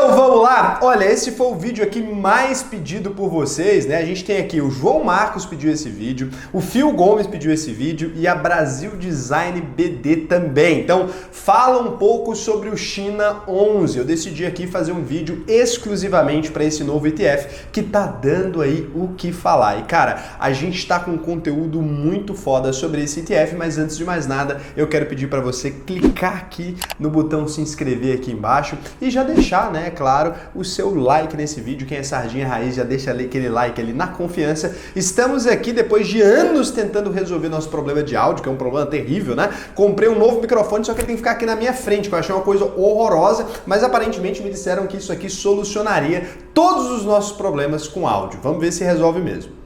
Então vamos lá, olha, esse foi o vídeo aqui mais pedido por vocês, né? A gente tem aqui o João Marcos pediu esse vídeo, o Fio Gomes pediu esse vídeo e a Brasil Design BD também. Então fala um pouco sobre o China 11. Eu decidi aqui fazer um vídeo exclusivamente para esse novo ETF que tá dando aí o que falar. E cara, a gente tá com um conteúdo muito foda sobre esse ETF, mas antes de mais nada, eu quero pedir para você clicar aqui no botão se inscrever aqui embaixo e já deixar, né, claro, o seu like nesse vídeo. Quem é Sardinha Raiz já deixa ali aquele like ali na confiança. Estamos aqui depois de anos tentando resolver nosso problema de áudio, que é um problema terrível, né? Comprei um novo microfone, só que ele tem que ficar aqui na minha frente, que eu achei uma coisa horrorosa, mas aparentemente me disseram que isso aqui solucionaria todos os nossos problemas com áudio. Vamos ver se resolve mesmo.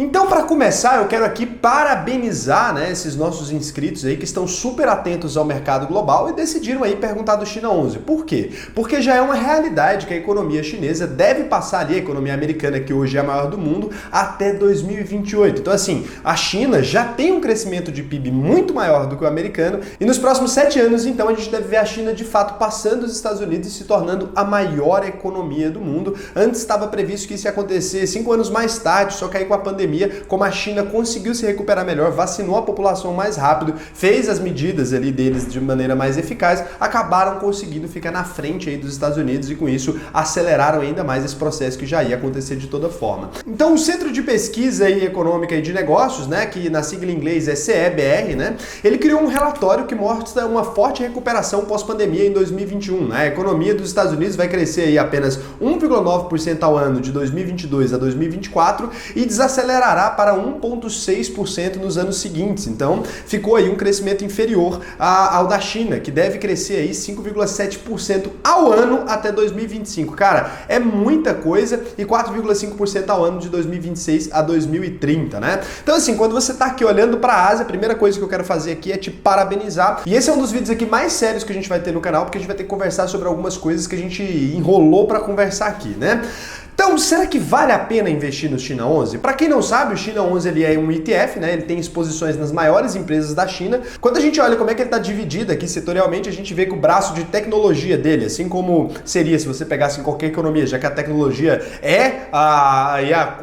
Então, para começar, eu quero aqui parabenizar, né, esses nossos inscritos aí que estão super atentos ao mercado global e decidiram aí perguntar do China 11. Por quê? Porque já é uma realidade que a economia chinesa deve passar ali, a economia americana, que hoje é a maior do mundo, até 2028. Então, assim, a China já tem um crescimento de PIB muito maior do que o americano e nos próximos 7 anos, então, a gente deve ver a China de fato passando os Estados Unidos e se tornando a maior economia do mundo. Antes estava previsto que isso ia acontecer 5 anos mais tarde, só que aí com a pandemia, como a China conseguiu se recuperar melhor, vacinou a população mais rápido, fez as medidas ali deles de maneira mais eficaz, acabaram conseguindo ficar na frente aí dos Estados Unidos e com isso aceleraram ainda mais esse processo que já ia acontecer de toda forma. Então o Centro de Pesquisa aí, Econômica e de Negócios, né, que na sigla em inglês é CEBR, né, ele criou um relatório que mostra uma forte recuperação pós-pandemia em 2021. Né? A economia dos Estados Unidos vai crescer aí apenas 1,9% ao ano de 2022 a 2024 e desacelerar para 1,6% nos anos seguintes. Então, ficou aí um crescimento inferior ao da China, que deve crescer aí 5,7% ao ano até 2025. Cara, é muita coisa e 4,5% ao ano de 2026 a 2030, né? Então, assim, quando você tá aqui olhando para a Ásia, a primeira coisa que eu quero fazer aqui é te parabenizar. E esse é um dos vídeos aqui mais sérios que a gente vai ter no canal, porque a gente vai ter que conversar sobre algumas coisas que a gente enrolou para conversar aqui, né? Então, será que vale a pena investir no China 11? Para quem não sabe, o China 11 ele é um ETF, né? Ele tem exposições nas maiores empresas da China. Quando a gente olha como é que ele está dividido aqui setorialmente, a gente vê que o braço de tecnologia dele, assim como seria se você pegasse em qualquer economia, já que a tecnologia é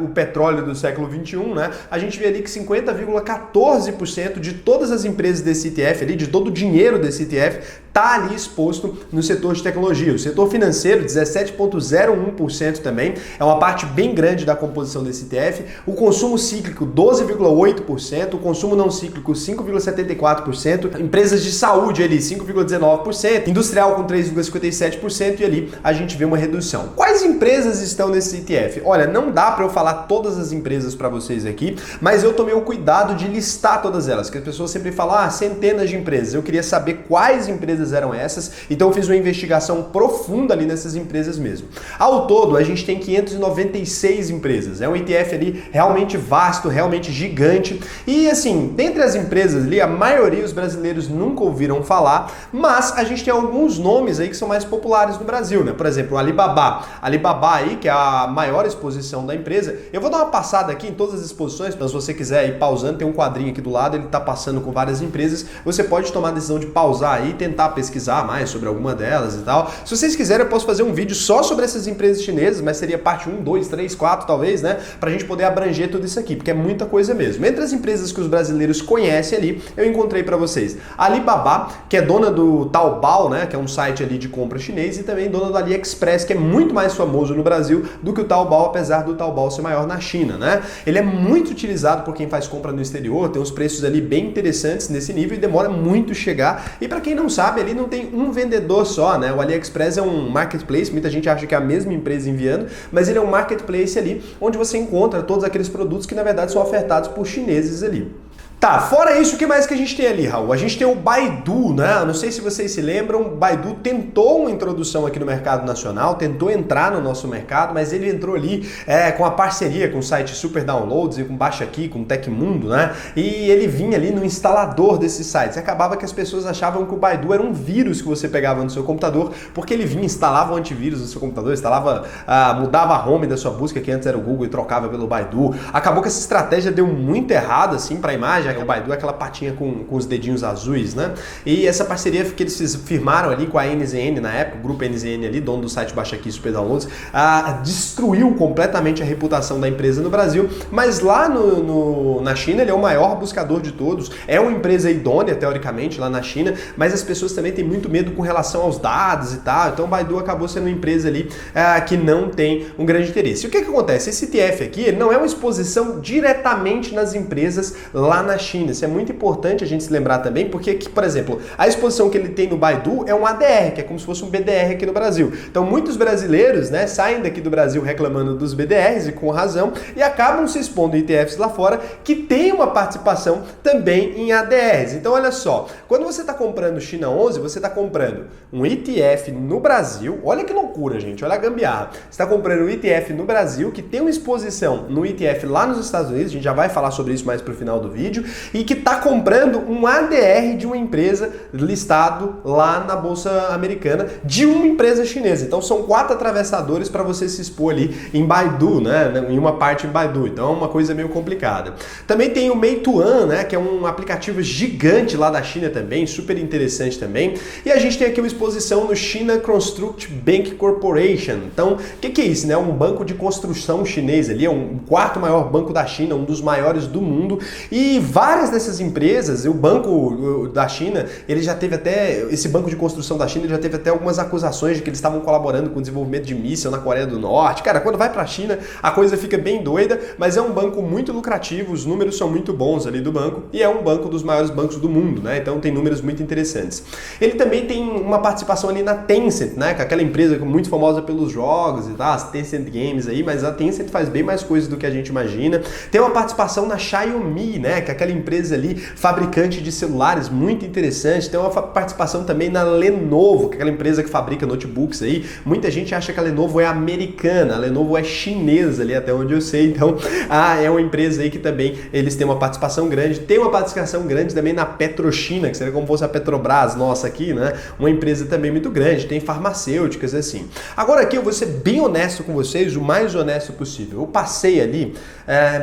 o petróleo do século 21, né? A gente vê ali que 50,14% de todas as empresas desse ETF ali, de todo o dinheiro desse ETF, está ali exposto no setor de tecnologia. O setor financeiro, 17,01% também, é uma parte bem grande da composição desse ETF. O consumo cíclico, 12,8%, o consumo não cíclico, 5,74%, empresas de saúde ali, 5,19%, industrial com 3,57% e ali a gente vê uma redução. Quais empresas estão nesse ETF? Olha, não dá para eu falar todas as empresas para vocês aqui, mas eu tomei o cuidado de listar todas elas, que as pessoas sempre falam, centenas de empresas. Eu queria saber quais empresas eram essas, então eu fiz uma investigação profunda ali nessas empresas mesmo. Ao todo, a gente tem 596 empresas. É um ETF ali realmente vasto, realmente gigante. E assim, dentre as empresas ali, a maioria os brasileiros nunca ouviram falar, mas a gente tem alguns nomes aí que são mais populares no Brasil, né? Por exemplo, o Alibaba. Alibaba aí, que é a maior exposição da empresa. Eu vou dar uma passada aqui em todas as exposições, então se você quiser ir pausando, tem um quadrinho aqui do lado, ele tá passando com várias empresas. Você pode tomar a decisão de pausar aí e tentar pesquisar mais sobre alguma delas e tal. Se vocês quiserem, eu posso fazer um vídeo só sobre essas empresas chinesas, mas seria parte 1, 2, 3, 4 talvez, né? Pra gente poder abranger tudo isso aqui, porque é muita coisa mesmo. Entre as empresas que os brasileiros conhecem ali, eu encontrei pra vocês a Alibaba, que é dona do Taobao, né? Que é um site ali de compra chinês, e também dona do AliExpress, que é muito mais famoso no Brasil do que o Taobao, apesar do Taobao ser maior na China, né? Ele é muito utilizado por quem faz compra no exterior, tem uns preços ali bem interessantes nesse nível e demora muito chegar. E pra quem não sabe, ali não tem um vendedor só, né? O AliExpress é um marketplace, muita gente acha que é a mesma empresa enviando, mas ele é um marketplace ali onde você encontra todos aqueles produtos que na verdade são ofertados por chineses ali. Tá, fora isso, o que mais que a gente tem ali, Raul? A gente tem o Baidu, né? Não sei se vocês se lembram, o Baidu tentou uma introdução aqui no mercado nacional, tentou entrar no nosso mercado, mas ele entrou ali com a parceria com o site Super Downloads e com Baixa Aqui, com Tecmundo, né? E ele vinha ali no instalador desses sites. E acabava que as pessoas achavam que o Baidu era um vírus que você pegava no seu computador, porque ele vinha, instalava um antivírus no seu computador, mudava a home da sua busca, que antes era o Google, e trocava pelo Baidu. Acabou que essa estratégia deu muito errado, assim, para a imagem. já que o Baidu é aquela patinha com os dedinhos azuis, né? E essa parceria que eles firmaram ali com a NZN na época, o grupo NZN ali, dono do site Baixa Aqui Super Downloads, destruiu completamente a reputação da empresa no Brasil, mas lá na China ele é o maior buscador de todos, é uma empresa idônea, teoricamente, lá na China, mas as pessoas também têm muito medo com relação aos dados e tal, então o Baidu acabou sendo uma empresa ali que não tem um grande interesse. E o que acontece? Esse ETF aqui, ele não é uma exposição diretamente nas empresas lá na China, isso é muito importante a gente se lembrar também, porque, por exemplo, a exposição que ele tem no Baidu é um ADR, que é como se fosse um BDR aqui no Brasil. Então muitos brasileiros, né, saem daqui do Brasil reclamando dos BDRs, e com razão, e acabam se expondo em ETFs lá fora, que tem uma participação também em ADRs. Então olha só, quando você está comprando China 11, você está comprando um ETF no Brasil, olha que loucura, gente, olha a gambiarra. Você está comprando um ETF no Brasil, que tem uma exposição no ETF lá nos Estados Unidos, a gente já vai falar sobre isso mais pro final do vídeo, e que está comprando um ADR de uma empresa listado lá na Bolsa Americana, de uma empresa chinesa. Então são 4 atravessadores para você se expor ali em Baidu, né? Em uma parte em Baidu. Então é uma coisa meio complicada. Também tem o Meituan, né? Que é um aplicativo gigante lá da China também, super interessante também. E a gente tem aqui uma exposição no China Construct Bank Corporation. Então, o que é isso, né? Um banco de construção chinês ali, é o 4º maior banco da China, um dos maiores do mundo. E várias dessas empresas, o banco da China, ele já teve até, esse banco de construção da China, ele já teve até algumas acusações de que eles estavam colaborando com o desenvolvimento de míssil na Coreia do Norte. Cara, quando vai pra China, a coisa fica bem doida, mas é um banco muito lucrativo, os números são muito bons ali do banco, e é um banco dos maiores bancos do mundo, né? Então tem números muito interessantes. Ele também tem uma participação ali na Tencent, né? Que é aquela empresa muito famosa pelos jogos e tal, as Tencent Games aí, mas a Tencent faz bem mais coisas do que a gente imagina. Tem uma participação na Xiaomi, né? Que é aquela empresa ali, fabricante de celulares, muito interessante. Tem uma participação também na Lenovo, que é aquela empresa que fabrica notebooks aí. Muita gente acha que a Lenovo é americana, a Lenovo é chinesa ali, até onde eu sei. Então, é uma empresa aí que também eles têm uma participação grande. Tem uma participação grande também na Petrochina, que seria como fosse a Petrobras nossa aqui, né? Uma empresa também muito grande. Tem farmacêuticas assim. Agora aqui eu vou ser bem honesto com vocês, o mais honesto possível. Eu passei ali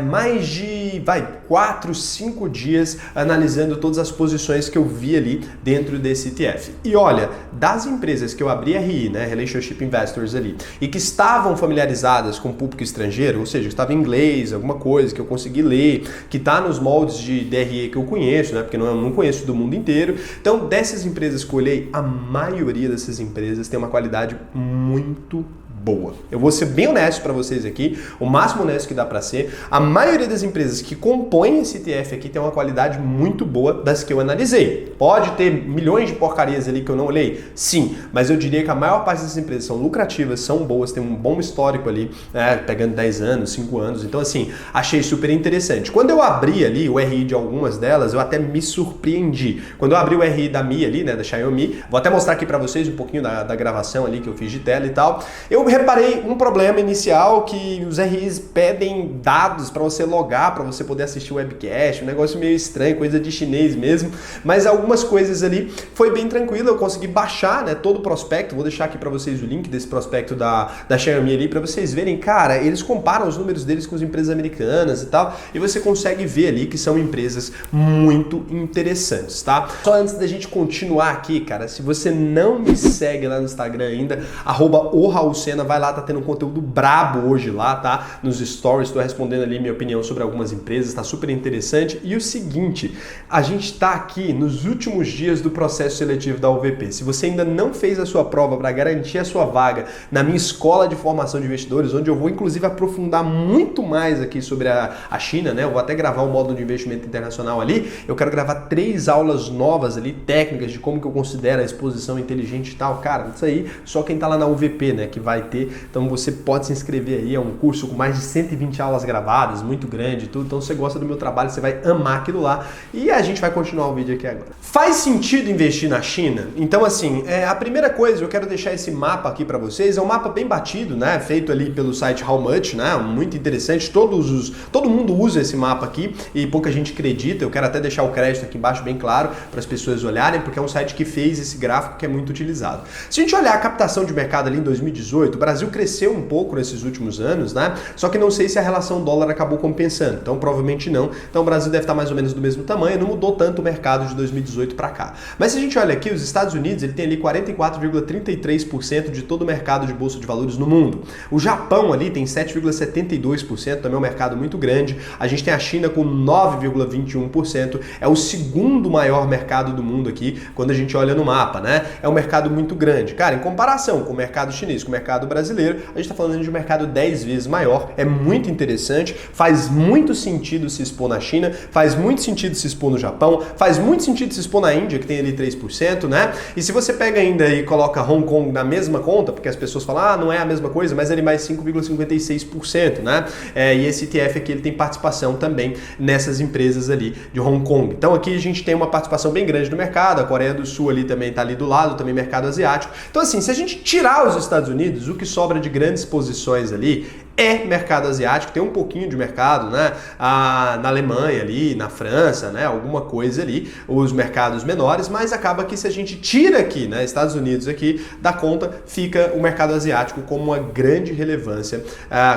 mais de 4, 5 dias analisando todas as posições que eu vi ali dentro desse ETF. E olha, das empresas que eu abri RI, né, Relationship Investors ali, e que estavam familiarizadas com o público estrangeiro, ou seja, que estava em inglês, alguma coisa que eu consegui ler, que está nos moldes de DRE que eu conheço, né, porque eu não conheço do mundo inteiro. Então, dessas empresas que eu olhei, a maioria dessas empresas tem uma qualidade muito boa. Eu vou ser bem honesto para vocês aqui, o máximo honesto que dá para ser. A maioria das empresas que compõem esse ETF aqui tem uma qualidade muito boa das que eu analisei. Pode ter milhões de porcarias ali que eu não olhei? Sim, mas eu diria que a maior parte dessas empresas são lucrativas, são boas, tem um bom histórico ali, né, pegando 10 anos, 5 anos. Então, assim, achei super interessante. Quando eu abri ali o RI de algumas delas, eu até me surpreendi. Quando eu abri o RI da Mi ali, né, da Xiaomi, vou até mostrar aqui para vocês um pouquinho da gravação ali que eu fiz de tela e tal. Eu reparei um problema inicial, que os RIs pedem dados para você logar, para você poder assistir o webcast, um negócio meio estranho, coisa de chinês mesmo, mas algumas coisas ali foi bem tranquilo, eu consegui baixar, né, todo o prospecto, vou deixar aqui para vocês o link desse prospecto da Xiaomi ali, para vocês verem, cara, eles comparam os números deles com as empresas americanas e tal, e você consegue ver ali que são empresas muito interessantes, tá? Só antes da gente continuar aqui, cara, se você não me segue lá no Instagram ainda, @o_raulsena, vai lá, tá tendo um conteúdo brabo hoje lá, tá? Nos stories, tô respondendo ali minha opinião sobre algumas empresas, tá super interessante. E o seguinte, a gente tá aqui nos últimos dias do processo seletivo da UVP. Se você ainda não fez a sua prova para garantir a sua vaga na minha escola de formação de investidores, onde eu vou inclusive aprofundar muito mais aqui sobre a China, né? Eu vou até gravar um módulo de investimento internacional ali. Eu quero gravar 3 aulas novas ali, técnicas de como que eu considero a exposição inteligente e tal. Cara, isso aí só quem tá lá na UVP, né, que vai ter. Então você pode se inscrever aí, é um curso com mais de 120 aulas gravadas, muito grande e tudo. Então se você gosta do meu trabalho, você vai amar aquilo lá. E a gente vai continuar o vídeo aqui agora. Faz sentido investir na China? Então assim, a primeira coisa, eu quero deixar esse mapa aqui para vocês. É um mapa bem batido, né? Feito ali pelo site How Much, né? Muito interessante. Todo mundo usa esse mapa aqui e pouca gente acredita. Eu quero até deixar o crédito aqui embaixo bem claro para as pessoas olharem, porque é um site que fez esse gráfico que é muito utilizado. Se a gente olhar a captação de mercado ali em 2018, Brasil cresceu um pouco nesses últimos anos, né? Só que não sei se a relação dólar acabou compensando, então provavelmente não. Então o Brasil deve estar mais ou menos do mesmo tamanho, não mudou tanto o mercado de 2018 para cá. Mas se a gente olha aqui, os Estados Unidos, ele tem ali 44,33% de todo o mercado de bolsa de valores no mundo. O Japão ali tem 7,72%, também é um mercado muito grande. A gente tem a China com 9,21%, é o segundo maior mercado do mundo aqui, quando a gente olha no mapa, né? É um mercado muito grande. Cara, em comparação com o mercado chinês, com o mercado brasileiro, a gente está falando de um mercado 10 vezes maior, é muito interessante, faz muito sentido se expor na China, faz muito sentido se expor no Japão, faz muito sentido se expor na Índia, que tem ali 3%, né? E se você pega ainda e coloca Hong Kong na mesma conta, porque as pessoas falam, ah, não é a mesma coisa, mas ele mais 5,56%, né? E esse ETF aqui, ele tem participação também nessas empresas ali de Hong Kong. Então aqui a gente tem uma participação bem grande no mercado, a Coreia do Sul ali também está ali do lado, também mercado asiático. Então assim, se a gente tirar os Estados Unidos, o que sobra de grandes posições ali é mercado asiático, tem um pouquinho de mercado, né? Na Alemanha ali, na França, né? Alguma coisa ali, os mercados menores, mas acaba que se a gente tira aqui, né? Estados Unidos aqui da conta, fica o mercado asiático como uma grande relevância,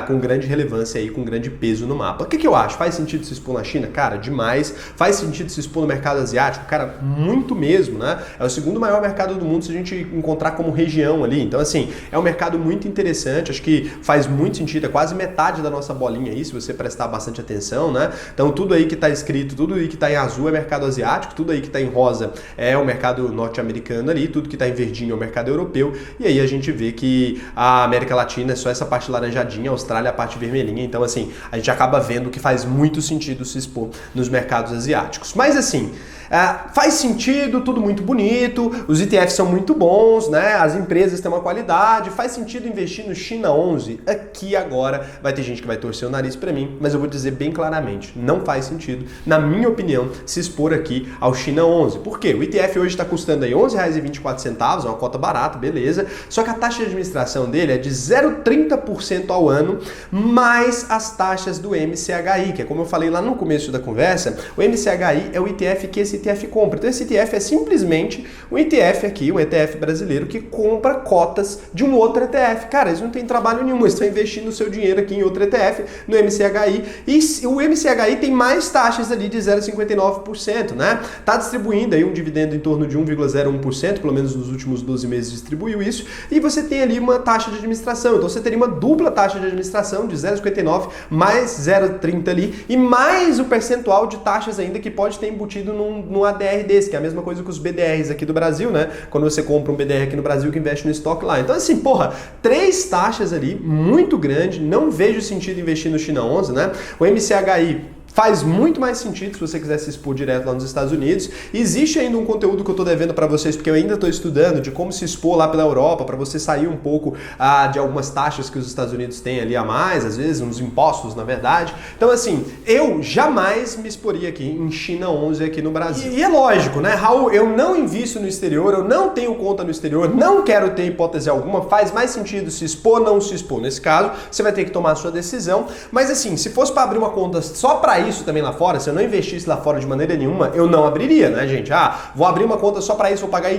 com grande relevância aí, com grande peso no mapa. O que eu acho? Faz sentido se expor na China? Cara, demais. Faz sentido se expor no mercado asiático? Cara, muito mesmo, né? É o segundo maior mercado do mundo se a gente encontrar como região ali. Então, assim, é um mercado muito interessante, acho que faz muito sentido, é quase metade da nossa bolinha aí, se você prestar bastante atenção, né? Então tudo aí que está escrito, tudo aí que está em azul é mercado asiático, tudo aí que está em rosa é o mercado norte-americano ali, tudo que está em verdinho é o mercado europeu, e aí a gente vê que a América Latina é só essa parte laranjadinha, a Austrália é a parte vermelhinha, então assim, a gente acaba vendo que faz muito sentido se expor nos mercados asiáticos. Mas assim, faz sentido, tudo muito bonito, os ETFs são muito bons, né? As empresas têm uma qualidade, faz sentido investir no China 11 aqui agora. Vai ter gente que vai torcer o nariz para mim, mas eu vou dizer bem claramente, não faz sentido, na minha opinião, se expor aqui ao China 11. Por quê? O ETF hoje está custando aí R$11,24, é uma cota barata, beleza, só que a taxa de administração dele é de 0,30% ao ano, mais as taxas do MCHI, que é como eu falei lá no começo da conversa, o MCHI é o ETF que esse ETF compra. Então esse ETF é simplesmente um ETF aqui, um ETF brasileiro que compra cotas de um outro ETF. Cara, eles não têm trabalho nenhum, eles estão investindo o seu dinheiro aqui em outro ETF, no MCHI, e o MCHI tem mais taxas ali de 0,59%, né? Tá distribuindo aí um dividendo em torno de 1,01%, pelo menos nos últimos 12 meses distribuiu isso, e você tem ali uma taxa de administração, então você teria uma dupla taxa de administração de 0,59 mais 0,30 ali, e mais o percentual de taxas ainda que pode ter embutido num ADR desse, que é a mesma coisa que os BDRs aqui do Brasil, né? Quando você compra um BDR aqui no Brasil que investe no estoque lá. Então assim, porra, 3 taxas ali, muito grande, não vejo sentido investir no China 11, né? O MCHI faz muito mais sentido se você quiser se expor direto lá nos Estados Unidos. Existe ainda um conteúdo que eu estou devendo para vocês, porque eu ainda estou estudando de como se expor lá pela Europa, para você sair um pouco de algumas taxas que os Estados Unidos têm ali a mais, às vezes uns impostos, na verdade. Então assim, eu jamais me exporia aqui em China 11 aqui no Brasil. E é lógico, né, Raul, eu não invisto no exterior, eu não tenho conta no exterior, não quero ter hipótese alguma, faz mais sentido se expor, não se expor. Nesse caso, você vai ter que tomar a sua decisão, mas assim, se fosse para abrir uma conta só para isso também lá fora, se eu não investisse lá fora de maneira nenhuma, eu não abriria, né, gente? Vou abrir uma conta só para isso, vou pagar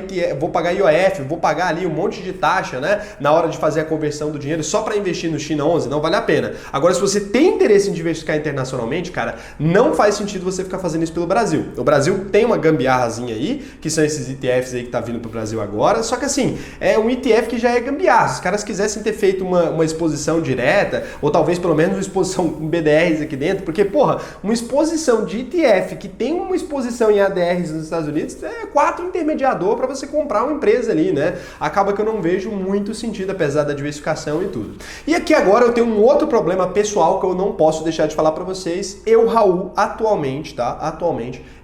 IOF, vou pagar ali um monte de taxa, né, na hora de fazer a conversão do dinheiro só para investir no China 11, não vale a pena. Agora, se você tem interesse em diversificar internacionalmente, cara, não faz sentido você ficar fazendo isso pelo Brasil. O Brasil tem uma gambiarrazinha aí, que são esses ETFs aí que tá vindo pro Brasil agora, só que assim, é um ETF que já é gambiarra. Se os caras quisessem ter feito uma exposição direta, ou talvez pelo menos uma exposição com BDRs aqui dentro, porque, porra, uma exposição de ETF que tem uma exposição em ADRs nos Estados Unidos é 4 intermediador para você comprar uma empresa ali, né? Acaba que eu não vejo muito sentido, apesar da diversificação e tudo. E aqui agora eu tenho um outro problema pessoal que eu não posso deixar de falar para vocês. Eu, Raul, atualmente,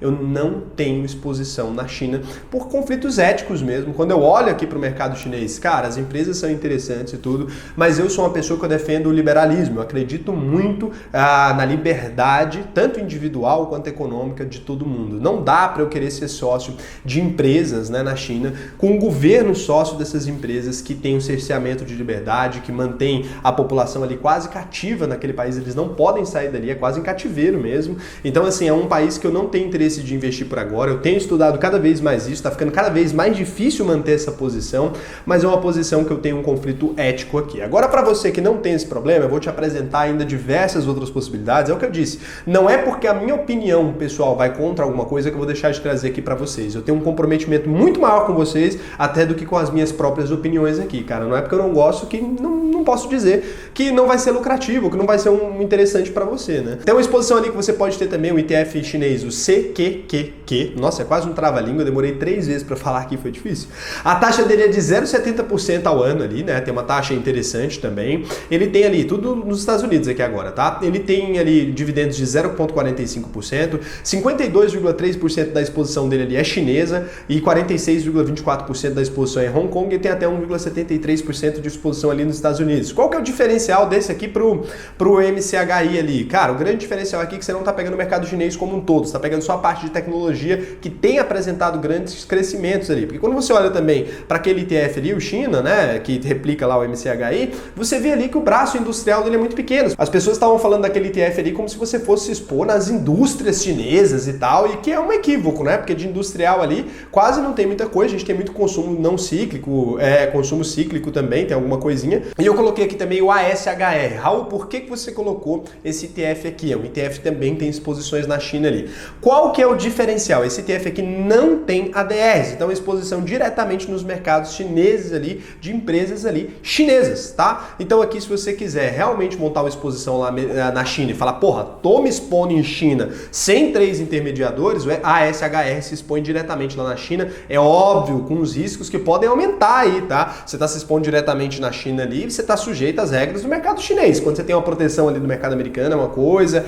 eu não tenho exposição na China por conflitos éticos mesmo. Quando eu olho aqui para o mercado chinês, cara, as empresas são interessantes e tudo, mas eu sou uma pessoa que eu defendo o liberalismo. Eu acredito muito na liberdade liberdade, tanto individual quanto econômica, de todo mundo. Não dá para eu querer ser sócio de empresas, né, na China, com um governo sócio dessas empresas que tem um cerceamento de liberdade, que mantém a população ali quase cativa naquele país, eles não podem sair dali, é quase em cativeiro mesmo. Então, assim, é um país que eu não tenho interesse de investir por agora, eu tenho estudado cada vez mais isso, tá ficando cada vez mais difícil manter essa posição, mas é uma posição que eu tenho um conflito ético aqui. Agora, para você que não tem esse problema, eu vou te apresentar ainda diversas outras possibilidades. É o que eu disse, não é porque a minha opinião pessoal vai contra alguma coisa que eu vou deixar de trazer aqui para vocês. Eu tenho um comprometimento muito maior com vocês, até do que com as minhas próprias opiniões aqui, cara. Não é porque eu não gosto que não posso dizer que não vai ser lucrativo, que não vai ser um interessante para você, né? Tem uma exposição ali que você pode ter também, o ETF chinês, o CQQQ. Nossa, é quase um trava-língua, eu demorei 3 vezes para falar aqui, foi difícil. A taxa dele é de 0,70% ao ano ali, né? Tem uma taxa interessante também. Ele tem ali, tudo nos Estados Unidos aqui agora, tá? Ele tem ali dividendos de 0,45%, 52,3% da exposição dele ali é chinesa e 46,24% da exposição é Hong Kong e tem até 1,73% de exposição ali nos Estados Unidos. Qual que é o diferencial desse aqui pro MCHI ali? Cara, o grande diferencial aqui é que você não está pegando o mercado chinês como um todo, você está pegando só a parte de tecnologia que tem apresentado grandes crescimentos ali. Porque quando você olha também para aquele ETF ali, o China, né, que replica lá o MCHI, você vê ali que o braço industrial dele é muito pequeno. As pessoas estavam falando daquele ETF ali como se você fosse se expor nas indústrias chinesas e tal, e que é um equívoco, né? Porque de industrial ali quase não tem muita coisa, a gente tem muito consumo não cíclico, consumo cíclico também, tem alguma coisinha. E eu coloquei aqui também o ASHR. Raul, por que você colocou esse ETF aqui? É um ETF também tem exposições na China ali. Qual que é o diferencial? Esse ETF aqui não tem ADRs, então exposição diretamente nos mercados chineses ali, de empresas ali chinesas, tá? Então aqui, se você quiser realmente montar uma exposição lá na China e falar, porra, tô me expondo em China sem 3 intermediadores, a ASHR se expõe diretamente lá na China, é óbvio, com os riscos que podem aumentar aí, tá? Você tá se expondo diretamente na China ali, você tá sujeito às regras do mercado chinês. Quando você tem uma proteção ali do mercado americano, é uma coisa,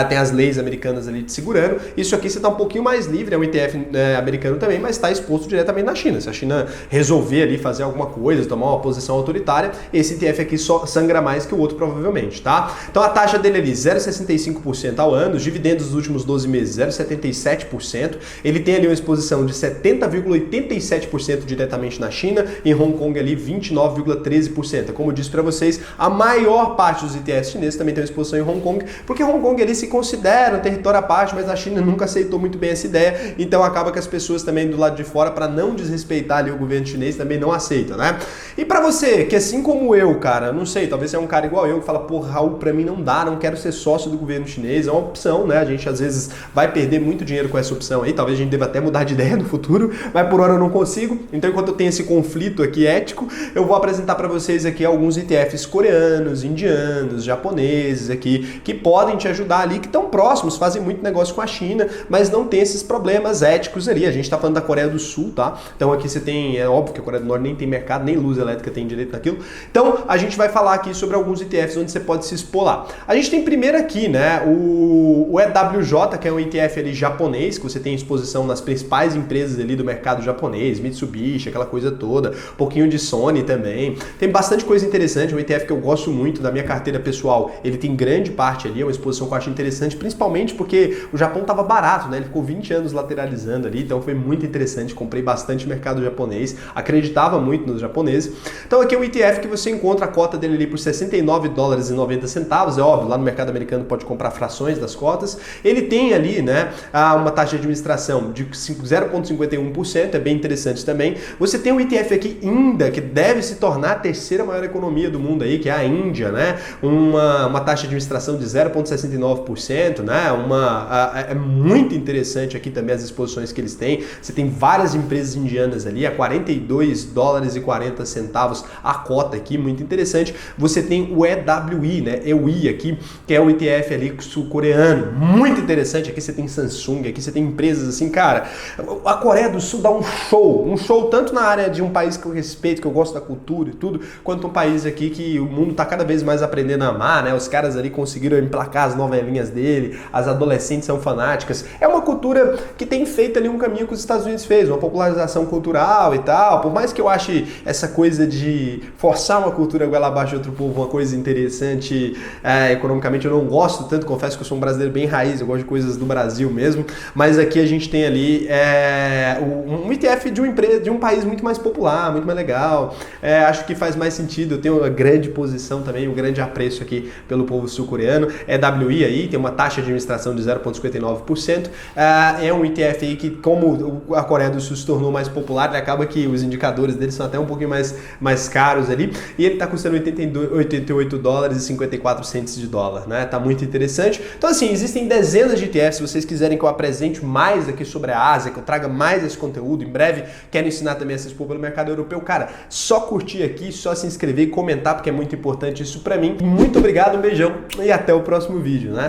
tem as leis americanas ali te segurando, isso aqui você tá um pouquinho mais livre, é um ETF americano também, mas está exposto diretamente na China. Se a China resolver ali fazer alguma coisa, tomar uma posição autoritária, esse ETF aqui só sangra mais que o outro provavelmente, tá? Então a taxa dele ali, 0,65% ao ano, os dividendos dos últimos 12 meses, 0,77%, ele tem ali uma exposição de 70,87% diretamente na China e em Hong Kong ali 29,13%. Como eu disse para vocês, a maior parte dos ETFs chineses também tem uma exposição em Hong Kong, porque Hong Kong ali se considera um território à parte, mas a China nunca aceitou muito bem essa ideia, então acaba que as pessoas também do lado de fora, para não desrespeitar ali o governo chinês, também não aceitam, né? E para você, que assim como eu, cara, não sei, talvez você é um cara igual eu, que fala, pô, Raul, pra mim não dá, não quero ser sócio do governo chinês, é uma opção, né? A gente às vezes vai perder muito dinheiro com essa opção aí, talvez a gente deva até mudar de ideia no futuro, mas por hora eu não consigo, então enquanto eu tenho esse conflito aqui ético, eu vou apresentar para vocês aqui alguns ETFs coreanos, indianos, japoneses aqui, que podem te ajudar ali, que estão próximos, fazem muito negócio com a China, mas não tem esses problemas éticos ali. A gente tá falando da Coreia do Sul, tá? Então aqui você tem, é óbvio que a Coreia do Norte nem tem mercado, nem luz elétrica tem direito naquilo. Então a gente vai falar aqui sobre alguns ETFs onde você pode se expor lá. A gente tem primeiro aqui, né, o EWJ, que é um ETF ali japonês, que você tem exposição nas principais empresas ali do mercado japonês, Mitsubishi, aquela coisa toda, um pouquinho de Sony também. Tem bastante coisa interessante, um ETF que eu gosto muito da minha carteira pessoal, ele tem grande parte ali, é uma exposição que eu acho interessante, principalmente porque o Japão estava barato, né? Ele ficou 20 anos lateralizando ali, então foi muito interessante, comprei bastante mercado japonês, acreditava muito nos japoneses. Então aqui é um ETF que você encontra a cota dele ali por $69,90, é óbvio, lá no mercado americano pode comprar frações das cotas. Ele tem ali, né, uma taxa de administração de 0,51%, é bem interessante também. Você tem um ETF aqui, Índia, que deve se tornar a terceira maior economia do mundo aí, que é a Índia, né? Uma taxa de administração de 0,69%, né? É muito interessante aqui também as exposições que eles têm. Você tem várias empresas indianas ali, a $42,40 a cota aqui, muito interessante. Você tem o EWI, né? EWI aqui, que é o ETF ali sul-coreano, muito interessante. Aqui você tem Samsung, aqui você tem empresas assim, cara, a Coreia do Sul dá um show tanto na área de um país que eu respeito, que eu gosto da cultura e tudo, quanto um país aqui que o mundo tá cada vez mais aprendendo a amar, né? Os caras ali conseguiram emplacar as novelinhas dele, as adolescentes são fanáticas. É uma cultura que tem feito ali um caminho que os Estados Unidos fez, uma popularização cultural e tal. Por mais que eu ache essa coisa de forçar uma cultura goela abaixo de outro povo uma coisa interessante, economicamente eu não gosto tanto, confesso confesso que eu sou um brasileiro bem raiz, eu gosto de coisas do Brasil mesmo, mas aqui a gente tem ali um ETF de uma empresa, de um país muito mais popular, muito mais legal. Acho que faz mais sentido, eu tenho uma grande posição também, um grande apreço aqui pelo povo sul-coreano. WI aí, tem uma taxa de administração de 0,59%. É um ETF aí que, como a Coreia do Sul se tornou mais popular, acaba que os indicadores deles são até um pouquinho mais caros ali, e ele está custando 88 dólares e 54 centes de dólar, né? Tá muito interessante. Então assim, existem dezenas de ETFs. Se vocês quiserem que eu apresente mais aqui sobre a Ásia, que eu traga mais esse conteúdo, em breve quero ensinar também a se expor pelo mercado europeu, cara, só curtir aqui, só se inscrever e comentar, porque é muito importante isso pra mim. Muito obrigado, um beijão e até o próximo vídeo, né?